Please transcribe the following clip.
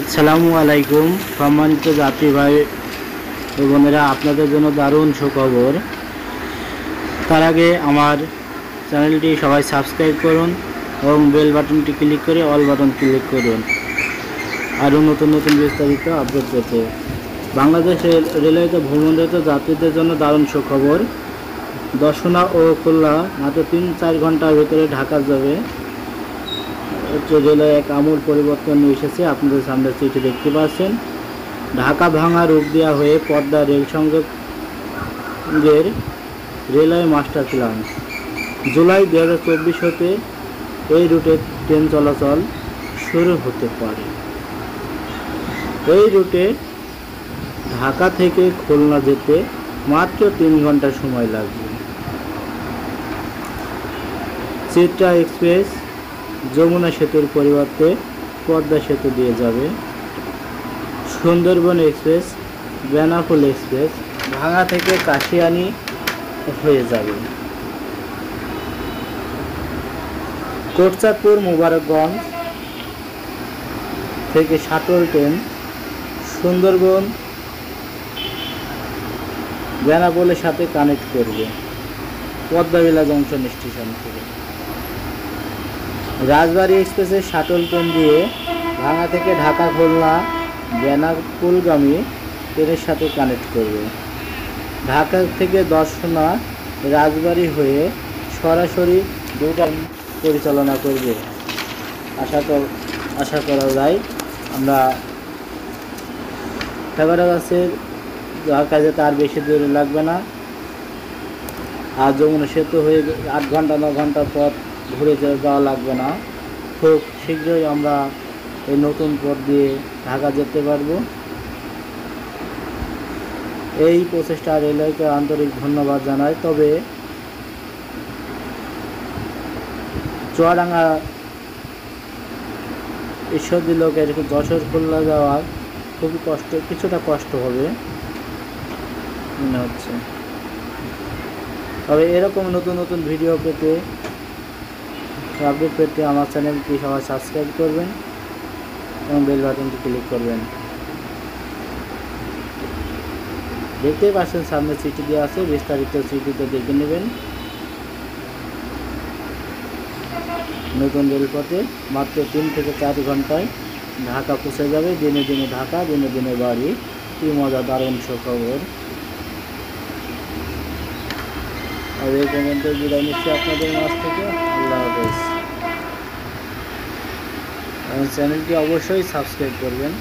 আসসালামু আলাইকুম সম্মানিত যাত্রী ভাই ও বোনেরা, আপনাদের জন্য দারুণ সুখবর। তার আগে আমার চ্যানেলটি সবাই সাবস্ক্রাইব করুন এবং বেল বাটনটি ক্লিক করে অল বাটন ক্লিক করুন আরও নতুন নতুন বিস্তারিত আপডেট পেতে। বাংলাদেশ রেলওয়েতে ভ্রমণরত যাত্রীদের জন্য দারুণ সুখবর। দর্শনা ও খুলনা মাত্র 3-4 ঘন্টার ভিতরে ঢাকা যাবে। রেলওয়ে এক আমূল পরিবর্তন নিয়ে এসেছে। আপনাদের সামনে চিঠি দেখতে পাচ্ছেন। ঢাকা ভাঙা রূপ দেওয়া হয়ে পদ্মা রেল সংযোগের রেলওয়ে মাস্টার প্ল্যান। জুলাই 2024 হতে এই রুটে ট্রেন চলাচল শুরু হতে পারে। এই রুটে ঢাকা থেকে খুলনা যেতে মাত্র 3 ঘন্টা সময় লাগবে। চিত্রা এক্সপ্রেস যমুনা সেতুর পরিবর্তে পদ্মা সেতু দিয়ে যাবে। সুন্দরবন এক্সপ্রেস, বেনাপোল এক্সপ্রেস ভাঙা থেকে কাশিয়ানী হয়ে যাবে। কোটচাঁদপুর মোবারকগঞ্জ থেকে শাটল ট্রেন সুন্দরবন বেনাপোলের সাথে কানেক্ট করবে পদ্মাবিলা জংশন স্টেশন থেকে। রাজবাড়ী এক্সপ্রেসের শাটল ট্রেন দিয়ে ভাঙা থেকে ঢাকা খুলনা বেনাপোলগামী ট্রেনের সাথে কানেক্ট করবে। ঢাকা থেকে দর্শনা রাজবাড়ী হয়ে সরাসরি দুটা পরিচালনা করবে। আশা করা যায় আমরা ঠাকুরগাছের ঢাকা যেতে আর বেশি দূরে লাগবে না। আর যমুনা সেতু হয়ে 8 ঘন্টা 9 ঘন্টা পথ ঘুরে যাওয়া লাগবে না। খুব শীঘ্রই আমরা এই নতুন পথ দিয়ে ঢাকা যেতে পারবো। এই প্রচেষ্টা রেলওয়েকে আন্তরিক ধন্যবাদ জানাই। তবে চুয়াডাঙ্গা ঈশ্বরদী লোকের যশোর খুলনা যাওয়ার খুবই কিছুটা কষ্ট হবে মনে হচ্ছে। তবে এরকম নতুন নতুন ভিডিও পেতে, আপডেট পেতে আমার চ্যানেলটি সবাই সাবস্ক্রাইব করবেন এবং বেল বাটনটি ক্লিক করবেন। দেখতেই পাচ্ছেন সামনে চিঠি দেওয়া আছে, বিস্তারিত চিঠিতে দেখে নেবেন। নতুন রেলপথে মাত্র 3 থেকে 4 ঘন্টায় ঢাকা পৌঁছে যাবে। দিনে দিনে ঢাকা, দিনে দিনে বাড়ি। কি মজা, দারুণ সুখবর। আর এই পর্যন্ত বিদায় নিচ্ছি আপনাদের মাঝ থেকে। আল্লাহ হাফেজ। চ্যানেলটি অবশ্যই সাবস্ক্রাইব করবেন।